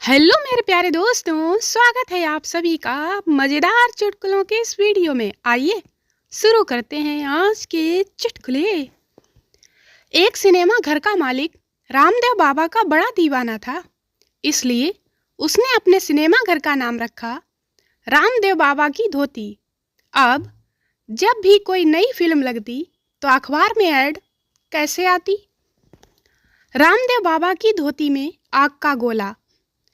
Hello मेरे प्यारे दोस्तों, स्वागत है आप सभी का मज़ेदार चुटकुलों के इस वीडियो में। आइए शुरू करते हैं आज के चुटकुले। एक सिनेमा घर का मालिक रामदेव बाबा का बड़ा दीवाना था, इसलिए उसने अपने सिनेमा घर का नाम रखा रामदेव बाबा की धोती। अब जब भी कोई नई फिल्म लगती तो अखबार में ऐड कैसे आती? रामदेव बाबा की धोती में आग का गोला,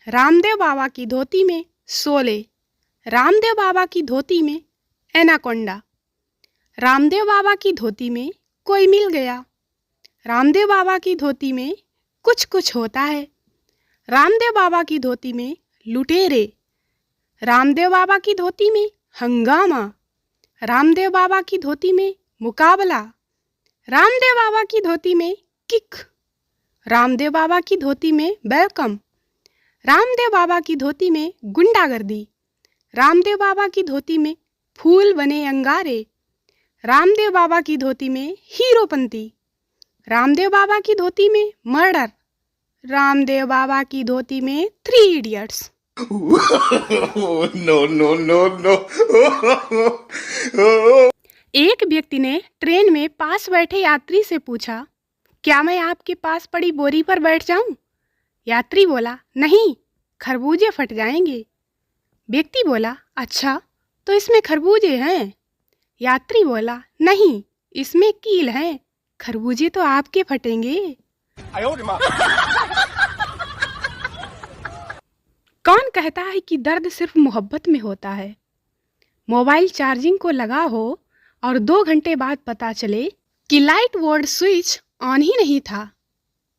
रामदेव बाबा की धोती में शोले, रामदेव बाबा की धोती में एनाकोंडा, रामदेव बाबा की धोती में कोई मिल गया, रामदेव बाबा की धोती में कुछ कुछ होता है, रामदेव बाबा की धोती में लुटेरे, रामदेव बाबा की धोती में हंगामा, रामदेव बाबा की धोती में मुकाबला, रामदेव बाबा की धोती में किक, रामदेव बाबा की धोती में वेलकम, रामदेव बाबा की धोती में गुंडागर्दी, रामदेव बाबा की धोती में फूल बने अंगारे, रामदेव बाबा की धोती में हीरोपंती, रामदेव बाबा की धोती में मर्डर, रामदेव बाबा की धोती में 3 idiots. No, no, no, no. एक व्यक्ति ने ट्रेन में पास बैठे यात्री से पूछा, क्या मैं आपके पास पड़ी बोरी पर बैठ जाऊं? यात्री बोला, नहीं, खरबूजे फट जाएंगे। व्यक्ति बोला, अच्छा, तो इसमें खरबूजे हैं? यात्री बोला, नहीं, इसमें कील है, खरबूजे तो आपके फटेंगे। कौन कहता है कि दर्द सिर्फ मोहब्बत में होता है? मोबाइल चार्जिंग को लगा हो और 2 घंटे बाद पता चले कि लाइट बोर्ड स्विच ऑन ही नहीं था,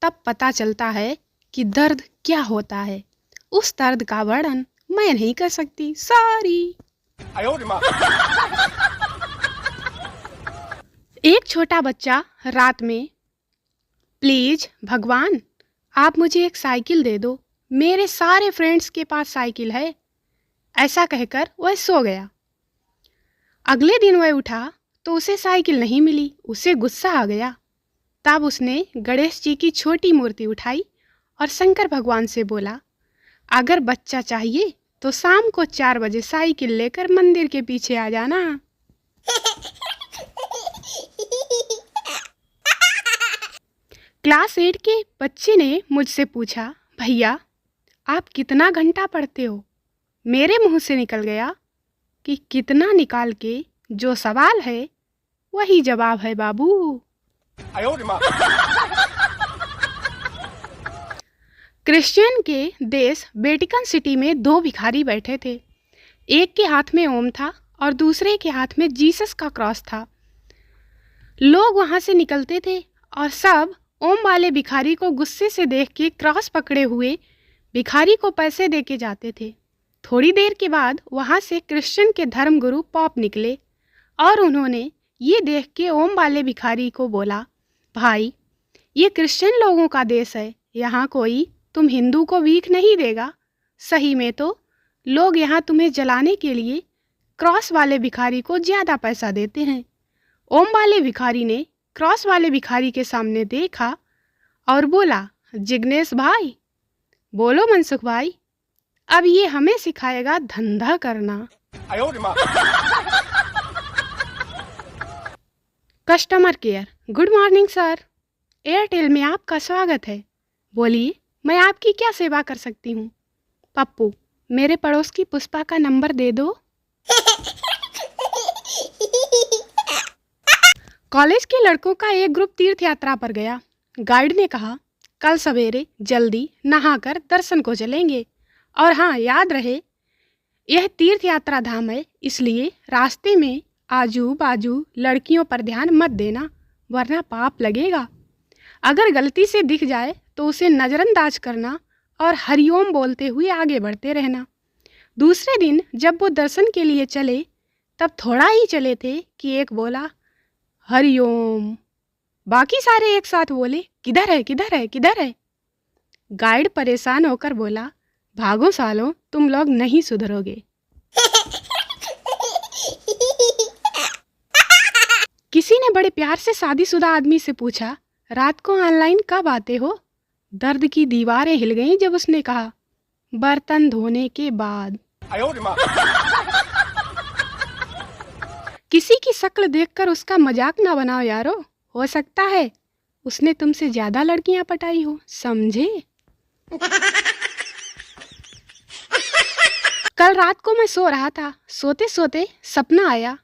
तब पता चलता है कि दर्द क्या होता है। उस दर्द का वर्णन मैं नहीं कर सकती, सॉरी। एक छोटा बच्चा रात में, प्लीज भगवान आप मुझे एक साइकिल दे दो, मेरे सारे फ्रेंड्स के पास साइकिल है, ऐसा कहकर वह सो गया। अगले दिन वह उठा तो उसे साइकिल नहीं मिली। उसे गुस्सा आ गया। तब उसने गणेश जी की छोटी मूर्ति उठाई और शंकर भगवान से बोला, अगर बच्चा चाहिए तो शाम को 4 बजे साइकिल लेकर मंदिर के पीछे आ जाना। क्लास 8 के बच्चे ने मुझसे पूछा, भैया आप कितना घंटा पढ़ते हो? मेरे मुंह से निकल गया कि कितना निकाल के जो सवाल है वही जवाब है बाबू। क्रिश्चियन के देश वेटिकन सिटी में 2 भिखारी बैठे थे। एक के हाथ में ओम था और दूसरे के हाथ में जीसस का क्रॉस था। लोग वहां से निकलते थे और सब ओम वाले भिखारी को गुस्से से देख के क्रॉस पकड़े हुए भिखारी को पैसे दे के जाते थे। थोड़ी देर के बाद वहां से क्रिश्चियन के धर्मगुरु पॉप निकले और उन्होंने ये देख के ओम वाले भिखारी को बोला, भाई ये क्रिश्चियन लोगों का देश है, यहाँ कोई तुम हिंदू को भीख नहीं देगा। सही में तो लोग यहाँ तुम्हें जलाने के लिए क्रॉस वाले भिखारी को ज़्यादा पैसा देते हैं। ओम वाले भिखारी ने क्रॉस वाले भिखारी के सामने देखा और बोला, जिग्नेश भाई, बोलो मनसुख भाई, अब ये हमें सिखाएगा धंधा करना। Customer care, good morning sir, Airtel में आपका स्वागत है, बोलिए मैं आपकी क्या सेवा कर सकती हूँ? पप्पू, मेरे पड़ोस की पुष्पा का नंबर दे दो। कॉलेज के लड़कों का एक ग्रुप तीर्थ यात्रा पर गया। गाइड ने कहा, कल सवेरे जल्दी नहाकर दर्शन को चलेंगे, और हाँ याद रहे यह तीर्थ यात्रा धाम है, इसलिए रास्ते में आजू बाजू लड़कियों पर ध्यान मत देना वरना पाप लगेगा। अगर गलती से दिख जाए तो उसे नज़रअंदाज करना और हरिओम बोलते हुए आगे बढ़ते रहना। दूसरे दिन जब वो दर्शन के लिए चले तब थोड़ा ही चले थे कि एक बोला, हरिओम। बाकी सारे एक साथ बोले, किधर है किधर है किधर है? गाइड परेशान होकर बोला, भागो सालों, तुम लोग नहीं सुधरोगे। किसी ने बड़े प्यार से शादीशुदा आदमी से पूछा, रात को ऑनलाइन कब आते हो? दर्द की दीवारें हिल गईं जब उसने कहा, बर्तन धोने के बाद। किसी की शक्ल देखकर उसका मजाक ना बनाओ यारो, हो सकता है उसने तुमसे ज्यादा लड़कियां पटाई हो, समझे। कल रात को मैं सो रहा था, सोते सोते सपना आया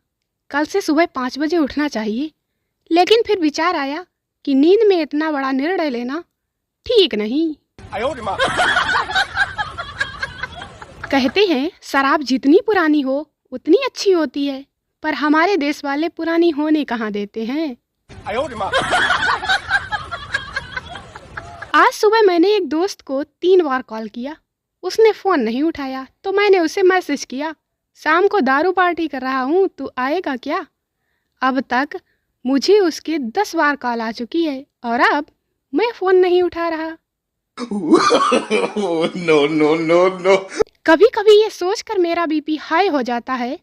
कल से सुबह 5 बजे उठना चाहिए, लेकिन फिर विचार आया कि नींद में इतना बड़ा निर्णय लेना ठीक नहीं। कहते हैं शराब जितनी पुरानी हो उतनी अच्छी होती है, पर हमारे देश वाले पुरानी होने कहाँ देते हैं। आज सुबह मैंने एक दोस्त को 3 बार कॉल किया, उसने फोन नहीं उठाया, तो मैंने उसे मैसेज किया, शाम को दारू पार्टी कर रहा हूँ, तू आएगा क्या। अब तक मुझे उसके 10 बार कॉल आ चुकी है और अब मैं फोन नहीं उठा रहा। No no no no. कभी कभी ये सोचकर मेरा बीपी हाई हो जाता है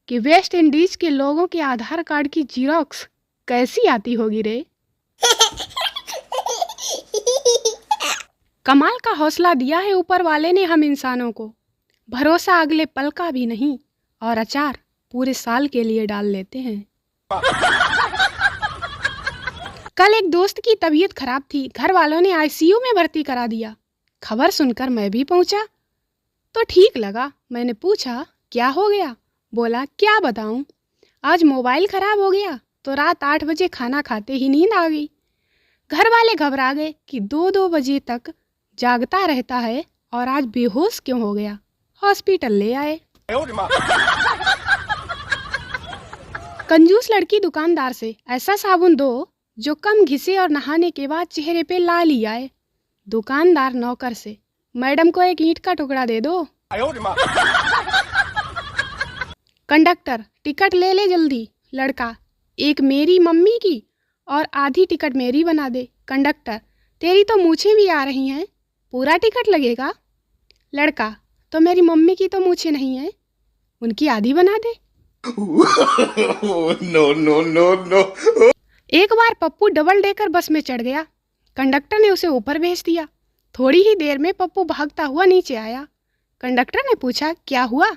कि वेस्ट इंडीज के लोगों के आधार कार्ड की जीरोक्स कैसी आती होगी रे। कमाल का हौसला दिया है ऊपर वाले ने हम इंसानों को, भरोसा अगले पल का भी नहीं और अचार पूरे साल के लिए डाल लेते हैं। कल एक दोस्त की तबीयत खराब थी, घर वालों ने आईसीयू में भर्ती करा दिया। खबर सुनकर मैं भी पहुंचा तो ठीक लगा। मैंने पूछा क्या हो गया, बोला क्या बताऊं, आज मोबाइल खराब हो गया तो रात 8 बजे खाना खाते ही नींद आ गई। घर वाले घबरा गए कि 2-2 बजे तक जागता रहता है और आज बेहोश क्यों हो गया, हॉस्पिटल ले आए। कंजूस लड़की दुकानदार से ऐसा साबुन दो जो कम घिसे और नहाने के बाद चेहरे पे लाली आए। दुकानदार नौकर से मैडम को एक ईंट का टुकड़ा दे दो। कंडक्टर टिकट ले ले जल्दी। लड़का एक मेरी मम्मी की और आधी टिकट मेरी बना दे। कंडक्टर तेरी तो मूछें भी आ रही हैं, पूरा टिकट लगेगा। लड़का तो मेरी मम्मी की तो मूछें नहीं है, उनकी आधी बना दे। No no no no. एक बार पप्पू डबल डेकर बस में चढ़ गया, कंडक्टर ने उसे ऊपर भेज दिया। थोड़ी ही देर में पप्पू भागता हुआ नीचे आया। कंडक्टर ने पूछा क्या हुआ।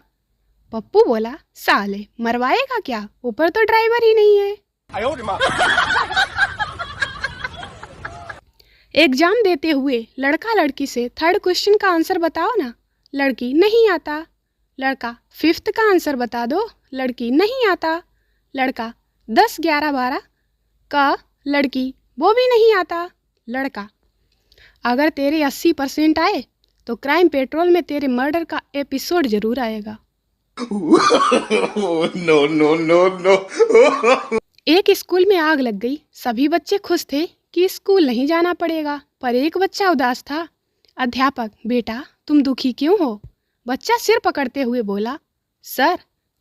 पप्पू बोला साले मरवाएगा क्या, ऊपर तो ड्राइवर ही नहीं है। एग्जाम देते हुए लड़का लड़की से 3rd क्वेश्चन का आंसर बताओ ना। लड़की नहीं आता। लड़का 5th का आंसर बता दो। लड़की नहीं आता। लड़का 10, 11, 12 का। लड़की वो भी नहीं आता। लड़का अगर तेरे 80% आए तो क्राइम पेट्रोल में तेरे मर्डर का एपिसोड जरूर आएगा। No no no no. एक स्कूल में आग लग गई, सभी बच्चे खुश थे कि स्कूल नहीं जाना पड़ेगा, पर एक बच्चा उदास था। अध्यापक बेटा तुम दुखी क्यों हो। बच्चा सिर पकड़ते हुए बोला सर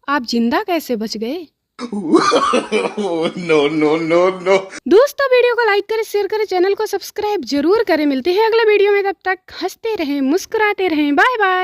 आप जिंदा कैसे बच गए। No no no no. दोस्तों वीडियो को लाइक करें, शेयर करें, चैनल को सब्सक्राइब जरूर करें। मिलते हैं अगले वीडियो में, तब तक हंसते रहें, मुस्कुराते रहें, बाय बाय।